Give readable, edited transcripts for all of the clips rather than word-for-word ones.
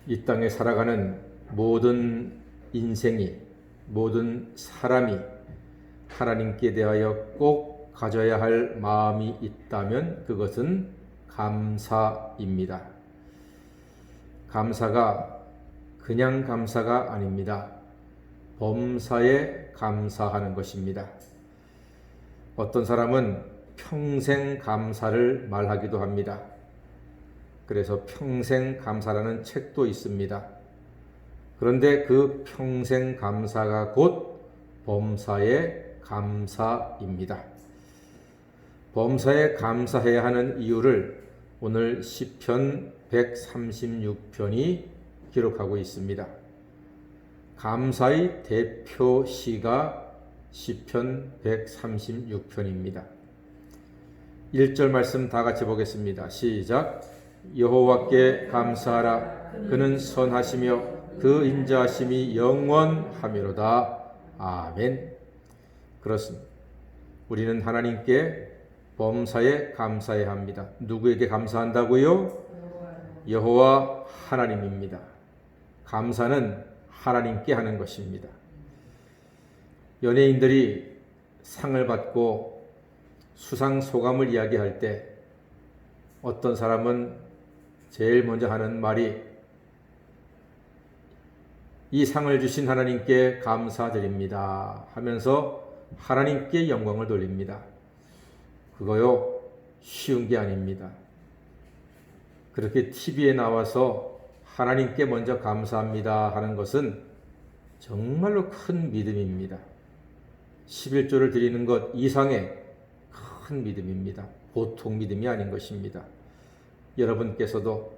이 땅에 살아가는 모든 인생이, 모든 사람이 하나님께 대하여 꼭 가져야 할 마음이 있다면 그것은 감사입니다. 감사가 그냥 감사가 아닙니다. 범사에 감사하는 것입니다. 어떤 사람은 평생 감사를 말하기도 합니다. 그래서 평생 감사라는 책도 있습니다. 그런데 그 평생 감사가 곧 범사에 감사입니다. 범사에 감사해야 하는 이유를 오늘 시편 136편이 기록하고 있습니다. 감사의 대표 시가 시편 136편입니다. 1절 말씀 다 같이 보겠습니다. 시작. 여호와께 감사하라. 그는 선하시며 그 인자하심이 영원하미로다. 아멘. 그렇습니다. 우리는 하나님께 범사에 감사해야 합니다. 누구에게 감사한다고요? 여호와 하나님입니다. 감사는 하나님께 하는 것입니다. 연예인들이 상을 받고 수상 소감을 이야기할 때 어떤 사람은 제일 먼저 하는 말이 이 상을 주신 하나님께 감사드립니다 하면서 하나님께 영광을 돌립니다. 그거요, 쉬운 게 아닙니다. 그렇게 TV에 나와서 하나님께 먼저 감사합니다 하는 것은 정말로 큰 믿음입니다. 11조를 드리는 것 이상의 큰 믿음입니다. 보통 믿음이 아닌 것입니다. 여러분께서도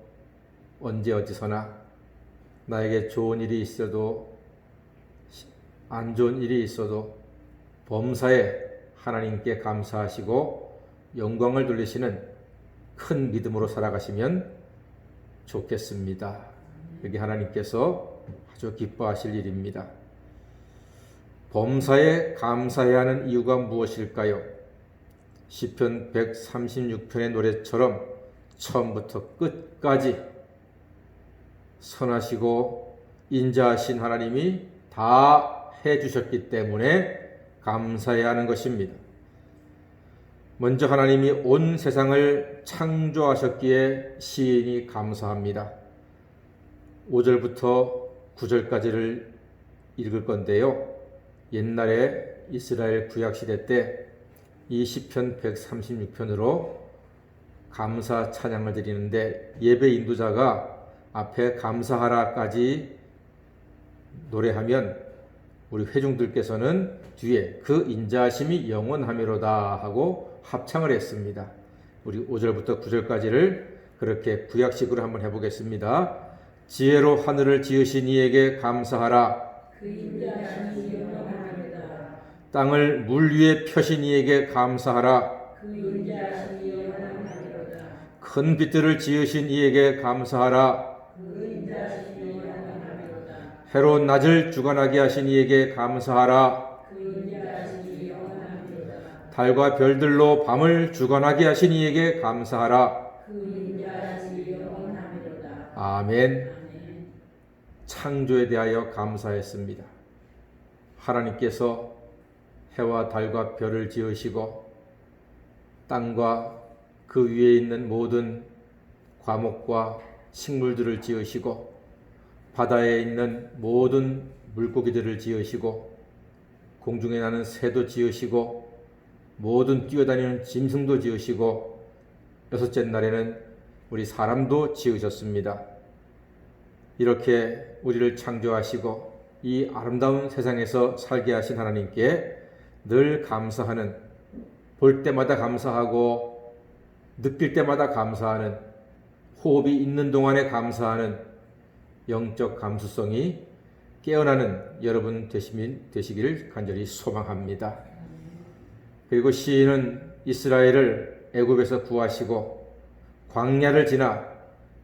언제 어디서나 나에게 좋은 일이 있어도 안 좋은 일이 있어도 범사에 하나님께 감사하시고 영광을 돌리시는 큰 믿음으로 살아가시면 좋겠습니다. 여기 하나님께서 아주 기뻐하실 일입니다. 범사에 감사해야 하는 이유가 무엇일까요? 시편 136편의 노래처럼 처음부터 끝까지 선하시고 인자하신 하나님이 다 해주셨기 때문에 감사해야 하는 것입니다. 먼저 하나님이 온 세상을 창조하셨기에 시인이 감사합니다. 5절부터 9절까지를 읽을 건데요. 옛날에 이스라엘 구약시대 때 이 시편 136편으로 감사 찬양을 드리는데 예배 인도자가 앞에 감사하라까지 노래하면 우리 회중들께서는 뒤에 그 인자하심이 영원하미로다 하고 합창을 했습니다. 우리 5절부터 9절까지를 그렇게 구약식으로 한번 해보겠습니다. 지혜로 하늘을 지으신 이에게 감사하라. 그 인자하심이 영원하리로다. 땅을 물 위에 펴신 이에게 감사하라. 그 인자하심이 영원하리로다. 큰 빛들을 지으신 이에게 감사하라. 그 인자하심이 영원하리로다. 해로 낮을 주관하게 하신 이에게 감사하라. 그 인자하심이 영원하리로다. 달과 별들로 밤을 주관하게 하신 이에게 감사하라. 그 인자하심이 영원하리로다. 아멘. 아멘. 창조에 대하여 감사했습니다. 하나님께서 해와 달과 별을 지으시고 땅과 그 위에 있는 모든 과목과 식물들을 지으시고 바다에 있는 모든 물고기들을 지으시고 공중에 나는 새도 지으시고 모든 뛰어다니는 짐승도 지으시고 여섯째 날에는 우리 사람도 지으셨습니다. 이렇게 우리를 창조하시고 이 아름다운 세상에서 살게 하신 하나님께 늘 감사하는, 볼 때마다 감사하고 느낄 때마다 감사하는, 호흡이 있는 동안에 감사하는 영적 감수성이 깨어나는 여러분 되시기를 간절히 소망합니다. 그리고 시인은 이스라엘을 애굽에서 구하시고 광야를 지나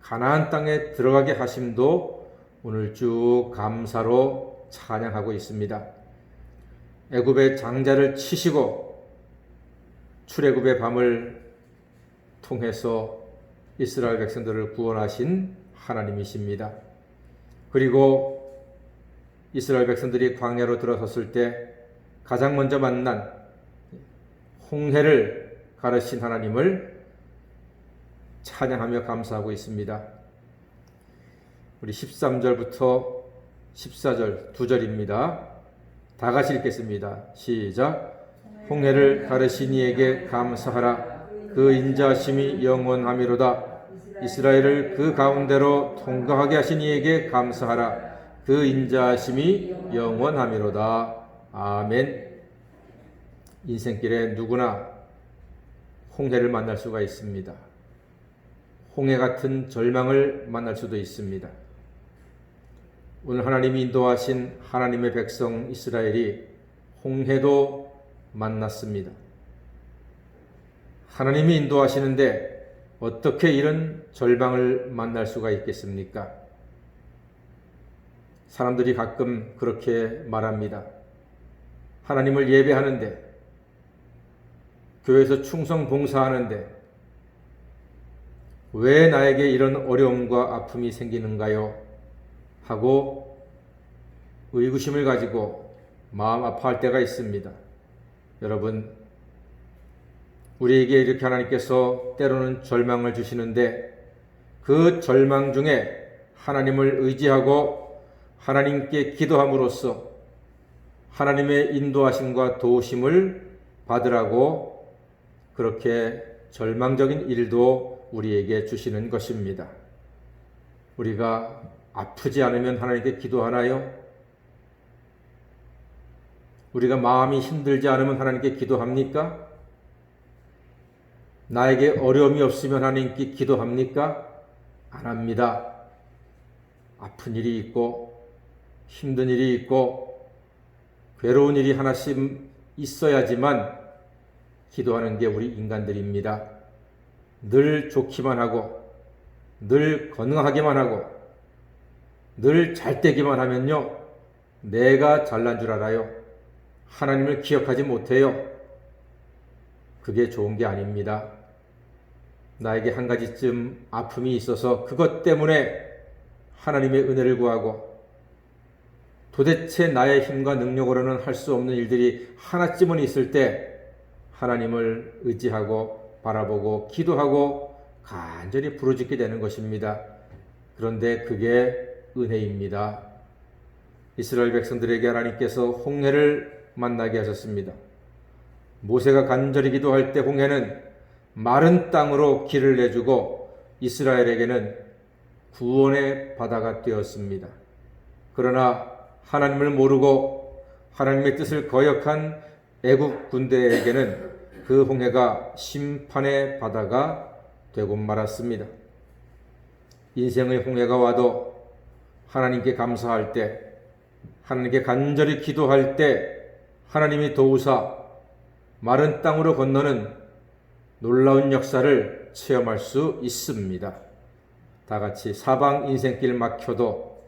가나안 땅에 들어가게 하심도 오늘 쭉 감사로 찬양하고 있습니다. 애굽의 장자를 치시고 출애굽의 밤을 통해서 이스라엘 백성들을 구원하신 하나님이십니다. 그리고 이스라엘 백성들이 광야로 들어섰을 때 가장 먼저 만난 홍해를 가르신 하나님을 찬양하며 감사하고 있습니다. 우리 13절부터 14절 두 절입니다. 다 같이 읽겠습니다. 시작. 홍해를 가르신 이에게 감사하라. 그 인자하심이 영원하미로다. 이스라엘을 그 가운데로 통과하게 하신 이에게 감사하라. 그 인자하심이 영원하미로다. 아멘. 인생길에 누구나 홍해를 만날 수가 있습니다. 홍해 같은 절망을 만날 수도 있습니다. 오늘 하나님이 인도하신 하나님의 백성 이스라엘이 홍해도 만났습니다. 하나님이 인도하시는데 어떻게 이런 절망을 만날 수가 있겠습니까? 사람들이 가끔 그렇게 말합니다. 하나님을 예배하는데, 교회에서 충성 봉사하는데 왜 나에게 이런 어려움과 아픔이 생기는가요? 하고 의구심을 가지고 마음 아파할 때가 있습니다. 여러분, 우리에게 이렇게 하나님께서 때로는 절망을 주시는데 그 절망 중에 하나님을 의지하고 하나님께 기도함으로써 하나님의 인도하심과 도우심을 받으라고 그렇게 절망적인 일도 우리에게 주시는 것입니다. 우리가 아프지 않으면 하나님께 기도하나요? 우리가 마음이 힘들지 않으면 하나님께 기도합니까? 나에게 어려움이 없으면 하나님께 기도합니까? 안 합니다. 아픈 일이 있고 힘든 일이 있고 괴로운 일이 하나씩 있어야지만 기도하는 게 우리 인간들입니다. 늘 좋기만 하고 늘 건강하기만 하고 늘 잘되기만 하면요, 내가 잘난 줄 알아요. 하나님을 기억하지 못해요. 그게 좋은 게 아닙니다. 나에게 한 가지쯤 아픔이 있어서 그것 때문에 하나님의 은혜를 구하고 도대체 나의 힘과 능력으로는 할 수 없는 일들이 하나쯤은 있을 때 하나님을 의지하고 바라보고 기도하고 간절히 부르짖게 되는 것입니다. 그런데 그게 은혜입니다. 이스라엘 백성들에게 하나님께서 홍해를 만나게 하셨습니다. 모세가 간절히 기도할 때 홍해는 마른 땅으로 길을 내주고 이스라엘에게는 구원의 바다가 되었습니다. 그러나 하나님을 모르고 하나님의 뜻을 거역한 애국 군대에게는 그 홍해가 심판의 바다가 되고 말았습니다. 인생의 홍해가 와도 하나님께 감사할 때, 하나님께 간절히 기도할 때 하나님이 도우사 마른 땅으로 건너는 놀라운 역사를 체험할 수 있습니다. 다 같이 사방 인생길 막혀도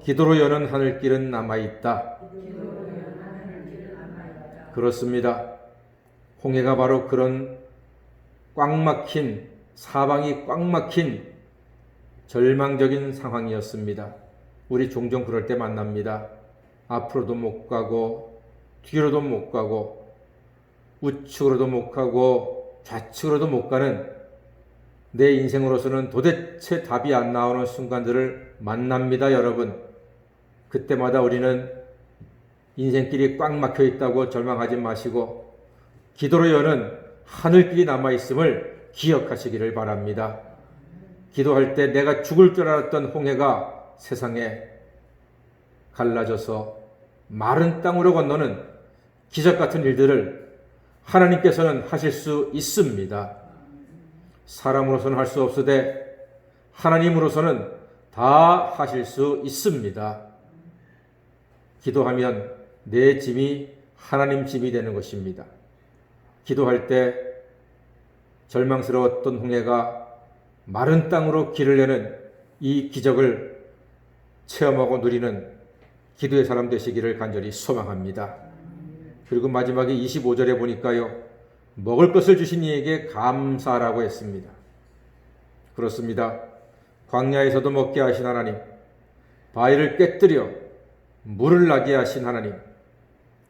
기도로 여는 하늘길은 남아있다. 그렇습니다. 홍해가 바로 그런 꽉 막힌, 사방이 꽉 막힌 절망적인 상황이었습니다. 우리 종종 그럴 때 만납니다. 앞으로도 못 가고 뒤로도 못 가고 우측으로도 못 가고 좌측으로도 못 가는 내 인생으로서는 도대체 답이 안 나오는 순간들을 만납니다, 여러분. 그때마다 우리는 인생길이 꽉 막혀 있다고 절망하지 마시고 기도로 여는 하늘길이 남아있음을 기억하시기를 바랍니다. 기도할 때 내가 죽을 줄 알았던 홍해가 세상에 갈라져서 마른 땅으로 건너는 기적 같은 일들을 하나님께서는 하실 수 있습니다. 사람으로서는 할 수 없으되 하나님으로서는 다 하실 수 있습니다. 기도하면 내 짐이 하나님 짐이 되는 것입니다. 기도할 때 절망스러웠던 홍해가 마른 땅으로 길을 내는 이 기적을 체험하고 누리는 기도의 사람 되시기를 간절히 소망합니다. 그리고 마지막에 25절에 보니까요, 먹을 것을 주신 이에게 감사하라고 했습니다. 그렇습니다. 광야에서도 먹게 하신 하나님, 바위를 깨뜨려 물을 나게 하신 하나님,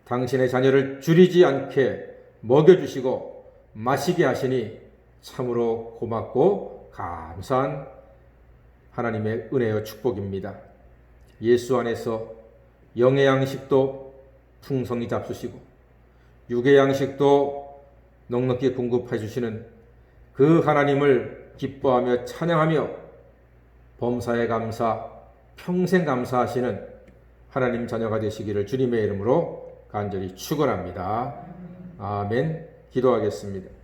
당신의 자녀를 줄이지 않게 먹여주시고 마시게 하시니 참으로 고맙고 감사한 하나님의 은혜와 축복입니다. 예수 안에서 영의 양식도 풍성히 잡수시고 육의 양식도 넉넉히 공급해 주시는 그 하나님을 기뻐하며 찬양하며 범사에 감사, 평생 감사하시는 하나님 자녀가 되시기를 주님의 이름으로 간절히 축원합니다. 아멘. 기도하겠습니다.